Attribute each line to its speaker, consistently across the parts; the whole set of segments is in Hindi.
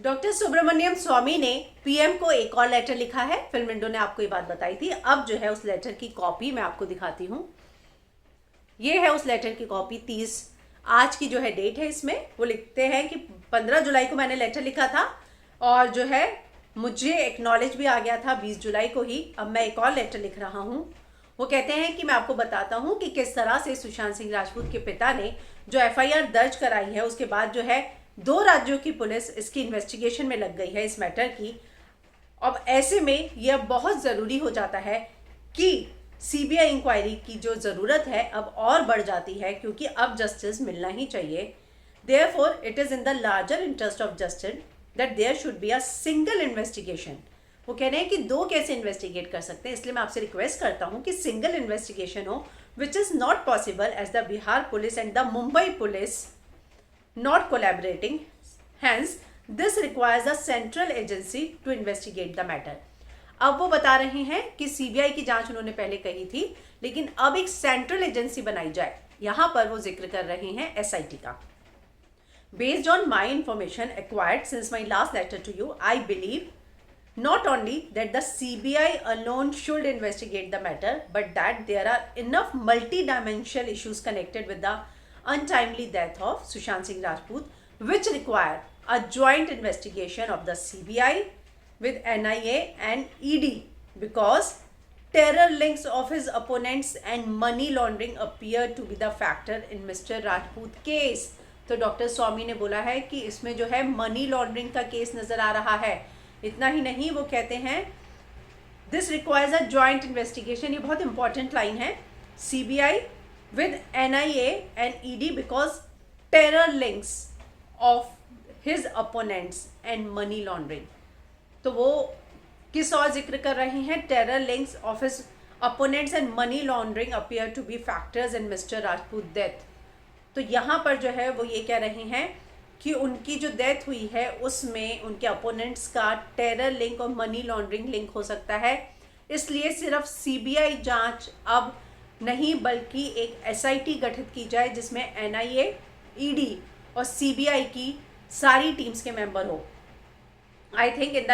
Speaker 1: डॉक्टर सुब्रमण्यम स्वामी ने पीएम को एक और लेटर लिखा है। फिल्म विंडो ने आपको ये बात बताई थी। अब जो है उस लेटर की कॉपी मैं आपको दिखाती हूँ। ये है उस लेटर की कॉपी। 30 आज की जो है डेट है, इसमें वो लिखते हैं कि 15 जुलाई को मैंने लेटर लिखा था और जो है मुझे एक्नॉलेज भी आ गया था 20 जुलाई को ही। अब मैं एक और लेटर लिख रहा हूँ। वो कहते हैं कि मैं आपको बताता हूँ कि किस तरह से सुशांत सिंह राजपूत के पिता ने जो एफआईआर दर्ज कराई है, उसके बाद जो है 2 राज्यों की पुलिस इसकी इन्वेस्टिगेशन में लग गई है इस मैटर की। अब ऐसे में यह बहुत ज़रूरी हो जाता है कि सीबीआई इंक्वायरी की जो ज़रूरत है अब और बढ़ जाती है, क्योंकि अब जस्टिस मिलना ही चाहिए। Therefore it is in the larger interest of justice that there should be a single investigation. वो कह रहे हैं कि 2 कैसे इन्वेस्टिगेट कर सकते हैं, इसलिए मैं आपसे रिक्वेस्ट करता हूँ कि सिंगल इन्वेस्टिगेशन हो, which is not possible as the Bihar police and the Mumbai police not collaborating. Hence, this requires a central agency to investigate the matter. अब वो बता रहे हैं कि सीबीआई की जांच उन्होंने पहले कही थी, लेकिन अब एक सेंट्रल एजेंसी बनाई जाए। यहां पर वो जिक्र कर रहे हैं एसआईटी का। Based on my information acquired since my last letter to you, I believe not only that the CBI alone should investigate the matter, but that there are enough multi-dimensional issues connected with the untimely death of Sushant Singh Rajput, which require a joint investigation of the CBI with NIA and ED, because terror links of his opponents and money laundering appear to be the factor in Mr. Rajput case. तो डॉक्टर स्वामी ने बोला है कि इसमें जो है मनी लॉन्ड्रिंग का केस नजर आ रहा है। इतना ही नहीं, वो कहते हैं this requires a joint investigation. ये बहुत इंपॉर्टेंट लाइन है। CBI with NIA and ED because terror links of his opponents and money laundering. तो वो किस और जिक्र कर रहे हैं? terror links of his opponents and money laundering appear to be factors in Mr. Rajput death. तो यहाँ पर जो है वो ये कह रहे हैं कि उनकी जो डेथ हुई है उसमें उनके अपोनेंट्स का टेरर लिंक और मनी लॉन्ड्रिंग लिंक हो सकता है। इसलिए सिर्फ सीबीआई जांच अब नहीं, बल्कि एक एसआईटी गठित की जाए जिसमें एनआईए, ईडी और सीबीआई की सारी टीम्स के मेंबर हो। I think in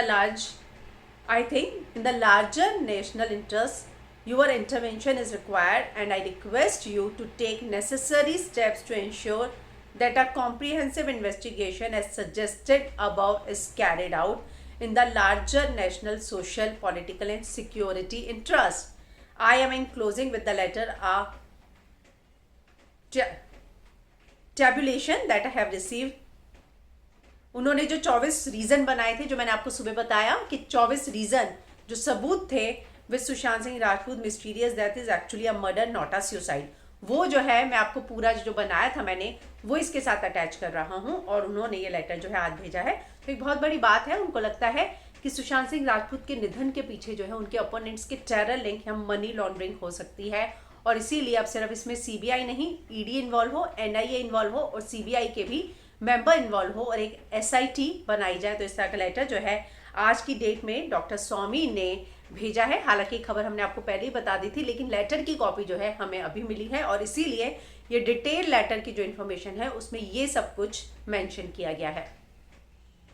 Speaker 1: the larger national interest your intervention is required and I request you to take necessary steps to ensure that a comprehensive investigation as suggested above is carried out in the larger national social, political and security interest. I am enclosing with the letter a tabulation that I have received. उन्होंने जो 24 रीज़न बनाए थे, जो मैंने आपको सुबह बताया कि 24 रीज़न जो सबूत थे with Sushant Singh Rajput mysterious death is actually a murder not a suicide, वो जो है मैं आपको पूरा जो बनाया था मैंने वो इसके साथ अटैच कर रहा हूँ। और उन्होंने ये लेटर जो है आज भेजा है। तो एक बहुत बड़ी बात है। उनको लगता है कि सुशांत सिंह राजपूत के निधन के पीछे जो है उनके अपोनेंट्स के टेरर लिंक या मनी लॉन्ड्रिंग हो सकती है, और इसीलिए अब सिर्फ इसमें सीबीआई नहीं, ईडी इन्वॉल्व हो, एनआईए इन्वॉल्व हो और सीबीआई के भी मेंबर इन्वॉल्व हो और एक एसआईटी बनाई जाए। तो इस तरह का लेटर जो है आज की डेट में डॉक्टर स्वामी ने भेजा है। हालांकि खबर हमने आपको पहले ही बता दी थी, लेकिन लेटर की कॉपी जो है हमें अभी मिली है और इसीलिए ये डिटेल लेटर की जो इन्फॉर्मेशन है उसमें ये सब कुछ मेंशन किया गया है।